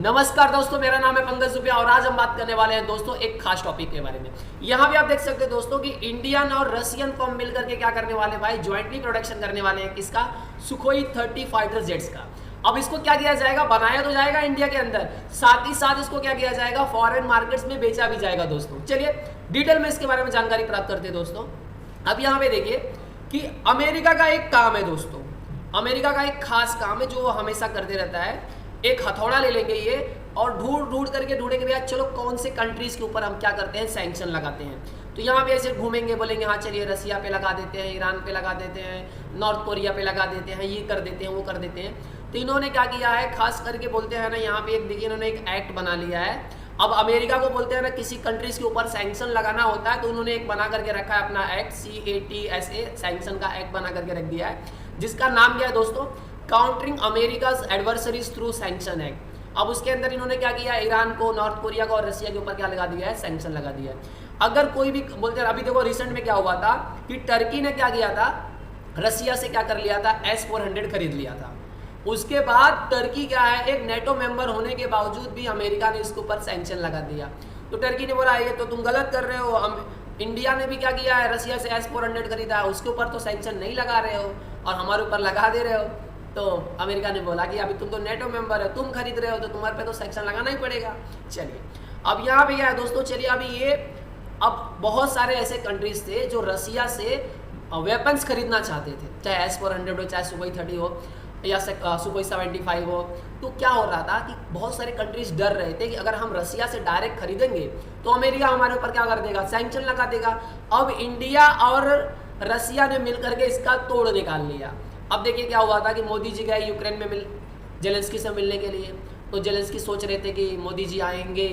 नमस्कार दोस्तों, मेरा नाम है पंकज दुबिया और आज हम बात करने वाले हैं दोस्तों एक खास टॉपिक के बारे में। यहाँ भी आप देख सकते हैं दोस्तों कि इंडियन और रशियन फर्म मिलकर के क्या करने वाले भाई, ज्वाइंटली प्रोडक्शन करने वाले हैं। किसका? सुखोई 30 फाइटर जेट्स का। अब इसको क्या किया जाएगा, बनाया तो जाएगा इंडिया के अंदर, साथ ही साथ इसको क्या किया जाएगा, फॉरेन मार्केट्स में बेचा भी जाएगा दोस्तों। चलिए डिटेल में इसके बारे में जानकारी प्राप्त करते हैं दोस्तों। अब यहाँ पे देखिए कि अमेरिका का एक काम है दोस्तों, अमेरिका का एक खास काम है जो वो हमेशा करते रहता है। एक हथौड़ा ले लेंगे ये और ढूंढ करके ढूंढेंगे भैया चलो कौन से कंट्रीज के ऊपर हम क्या करते हैं, सैंक्शन लगाते हैं। तो यहाँ पे ऐसे घूमेंगे, बोलेंगे हाँ चलिए रसिया पे लगा देते हैं, ईरान पे लगा देते हैं, नॉर्थ कोरिया पे लगा देते हैं, ये कर देते हैं, वो कर देते हैं। तो इन्होंने क्या किया है, खास करके बोलते हैं ना, यहाँ पे एक देखिए इन्होंने एक एक्ट बना लिया है। अब अमेरिका को बोलते हैं ना किसी कंट्रीज के ऊपर सैंक्शन लगाना होता है, तो उन्होंने एक बना करके रखा है अपना एक्ट, CATSA सैंक्शन का एक्ट बना करके रख दिया है, जिसका नाम क्या है दोस्तों, countering America's adversaries through sanction act. अब उसके अंदर इन्होंने क्या किया, ईरान को, नॉर्थ कोरिया को और रसिया के ऊपर क्या लगा दिया है, सैंक्शन लगा दिया है। अगर कोई भी बोलते हैं, अभी देखो रिसेंट में क्या हुआ था कि टर्की ने क्या किया था, रसिया से क्या कर लिया था, S-400 खरीद लिया था। उसके बाद टर्की क्या है, एक नेटो मेंबर होने के बावजूद भी अमेरिका ने इसके ऊपर सैंक्शन लगा दिया। तो टर्की ने बोला ये तो तुम गलत कर रहे हो, हम इंडिया ने भी क्या किया है, रसिया से S-400 खरीदा है, उसके ऊपर तो सैंक्शन नहीं लगा रहे हो और हमारे ऊपर लगा दे रहे हो। तो अमेरिका ने बोला कि अभी तुम तो नेटो मेंबर है, तुम खरीद रहे हो तो तुम्हारे पे तो सैंक्शन लगाना ही पड़ेगा। चलिए अब यहाँ पे क्या है दोस्तों, चलिए अभी ये अब बहुत सारे ऐसे कंट्रीज थे जो रसिया से वेपन्स खरीदना चाहते थे, चाहे S-400 हो, चाहे सुखोई 30 हो या सुखोई 75 हो। तो क्या हो रहा था कि बहुत सारे कंट्रीज डर रहे थे कि अगर हम रसिया से डायरेक्ट खरीदेंगे तो अमेरिका हमारे ऊपर क्या कर देगा, सैंक्शन लगा देगा। अब इंडिया और रसिया ने मिलकर के इसका तोड़ निकाल लिया। अब देखिए क्या हुआ था कि मोदी जी गए यूक्रेन में जेलेंस्की से मिलने के लिए। तो जेलेंस्की सोच रहे थे कि मोदी जी आएंगे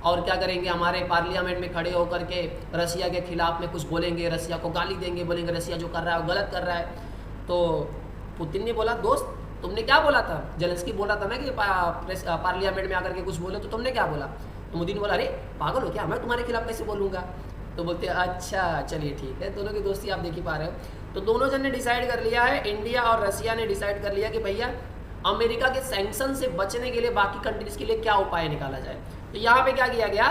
और क्या करेंगे, हमारे पार्लियामेंट में खड़े होकर के रसिया के खिलाफ में कुछ बोलेंगे, रसिया को गाली देंगे, बोलेंगे रसिया जो कर रहा है वो गलत कर रहा है। तो पुतिन ने बोला दोस्त तुमने क्या बोला था, जेलेंस्की बोला था ना कि पार्लियामेंट में आकर के कुछ बोले, तो तुमने क्या बोला। तो मोदी ने बोला अरे पागल हो क्या, मैं तुम्हारे खिलाफ कैसे बोलूँगा। तो बोलते अच्छा चलिए ठीक है, दोनों की दोस्ती आप देख ही पा रहे हो। तो दोनों जन ने डिसाइड कर लिया है, इंडिया और रसिया ने डिसाइड कर लिया कि भैया अमेरिका के सैंक्शन से बचने के लिए बाकी कंट्रीज के लिए क्या उपाय निकाला जाए। तो यहाँ पे क्या किया गया,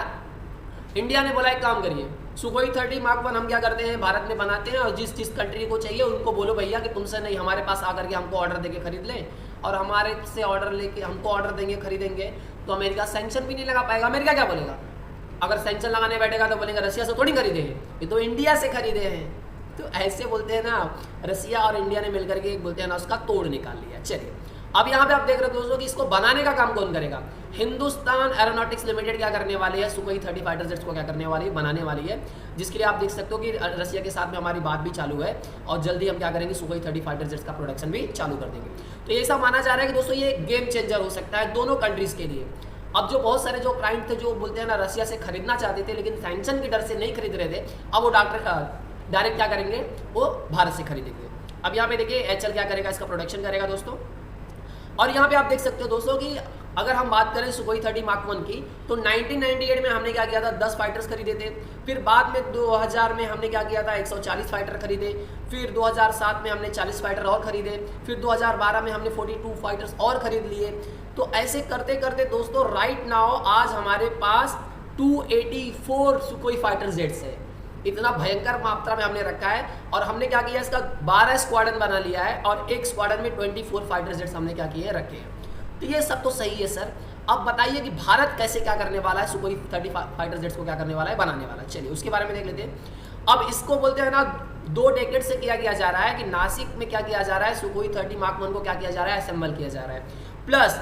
इंडिया ने बोला एक काम करिए, सुखोई 30 Mark 1 हम क्या करते हैं भारत में बनाते हैं और जिस जिस कंट्री को चाहिए उनको बोलो भैया कि तुमसे नहीं, हमारे पास आकर के हमको ऑर्डर देके खरीद लें, और हमारे से ऑर्डर लेके हमको ऑर्डर देंगे, खरीदेंगे, तो अमेरिका सैंक्शन भी नहीं लगा पाएगा। अमेरिका क्या बोलेगा, अगर सैंक्शन लगाने बैठेगा तो बोलेंगे रसिया से थोड़ी खरीदे हैं, ये तो इंडिया से खरीदे हैं। तो ऐसे बोलते हैं ना, रसिया और इंडिया ने मिलकर के बोलते हैं ना, उसका तोड़ निकाल लिया। चलिए अब यहाँ पे आप देख रहे हो दोस्तों कि इसको बनाने का काम कौन करेगा, हिंदुस्तान एरोनॉटिक्स लिमिटेड क्या करने वाली है, सुखोई 30 फाइटर जेट्स को क्या करने वाली है, बनाने वाली है। जिसके लिए आप देख सकते हो कि रसिया के साथ में हमारी बात भी चालू है और जल्दी हम क्या करेंगे, सुखोई 30 फाइटर जेट्स का प्रोडक्शन भी चालू कर देंगे। तो ये सब माना जा रहा है कि दोस्तों ये गेम चेंजर हो सकता है दोनों कंट्रीज के लिए। अब जो बहुत सारे जो क्लाइंट थे जो बोलते हैं ना रसिया से खरीदना चाहते थे लेकिन सैंक्शन के डर से नहीं खरीद रहे थे, अब वो डायरेक्ट क्या करेंगे, वो भारत से खरीदेंगे। अब यहाँ पे देखिए HL क्या करेगा, इसका प्रोडक्शन करेगा दोस्तों। और यहाँ पे आप देख सकते हो दोस्तों कि अगर हम बात करें सुखोई 30 Mark 1 की, तो 1998 में हमने क्या किया था, 10 फाइटर्स खरीदे थे। फिर बाद में 2000 में हमने क्या किया था, 140 फाइटर खरीदे। फिर 2007 में हमने 40 फाइटर और खरीदे। फिर 2012 में हमने 42 फाइटर्स और खरीद लिए। तो ऐसे करते करते दोस्तों राइट नाउ आज हमारे पास 284 सुखोई फाइटर जेट्स है। इतना भयंकर मात्रा में हमने रखा है और हमने क्या किया, इसका 12 स्क्वाडन बना लिया है और एक स्क्वाडन में 24 फाइटर जेट्स हमने क्या किए, रखे हैं। तो ये सब तो सही है सर, अब बताइए कि भारत कैसे क्या करने वाला है, सुखोई 30 फाइटर जेट्स को क्या करने वाला है, बनाने वाला है। चलिए उसके बारे में देख लेते हैं। अब इसको बोलते हैं ना 2 डेकेड से किया जा रहा है कि नासिक में क्या किया जा रहा है, सुखोई 30 Mark 1 को क्या किया जा रहा है, असेंबल किया जा रहा है। प्लस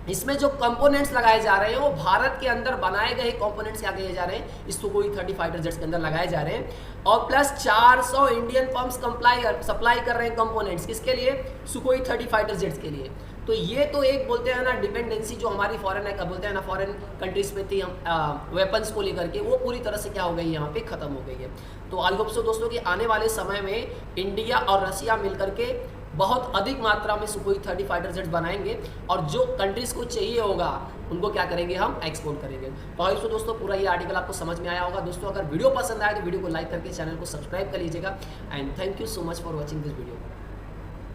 इसमें जो कंपोनेंट्स लगाए जा रहे हैं वो भारत के अंदर बनाए गए कंपोनेंट्स क्या किए जा रहे हैं, इस सुखोई 30 फाइटर जेट्स के अंदर लगाए जा रहे हैं। और प्लस 400 इंडियन फर्म्स सप्लाई कर रहे हैं कंपोनेंट्स, किसके लिए, सुखोई 30 फाइटर जेट्स के लिए। तो ये तो एक बोलते हैं ना डिपेंडेंसी जो हमारी फॉरेन बोलते हैं ना फॉरेन कंट्रीज पे थी हम वेपन्स को लेकर के, वो पूरी तरह से क्या हो गई, यहाँ पे खत्म हो गई है। तो आई होप सो दोस्तों कि आने वाले समय में इंडिया और रसिया मिलकर के बहुत अधिक मात्रा में सुखोई 30 फाइटर जेट्स बनाएंगे और जो कंट्रीज को चाहिए होगा उनको क्या करेंगे, हम एक्सपोर्ट करेंगे। तो आई होप सो दोस्तों पूरा ये आर्टिकल आपको समझ में आया होगा। दोस्तों अगर वीडियो पसंद आए तो वीडियो को लाइक करके चैनल को सब्सक्राइब कर लीजिएगा and thank you so much for watching this video.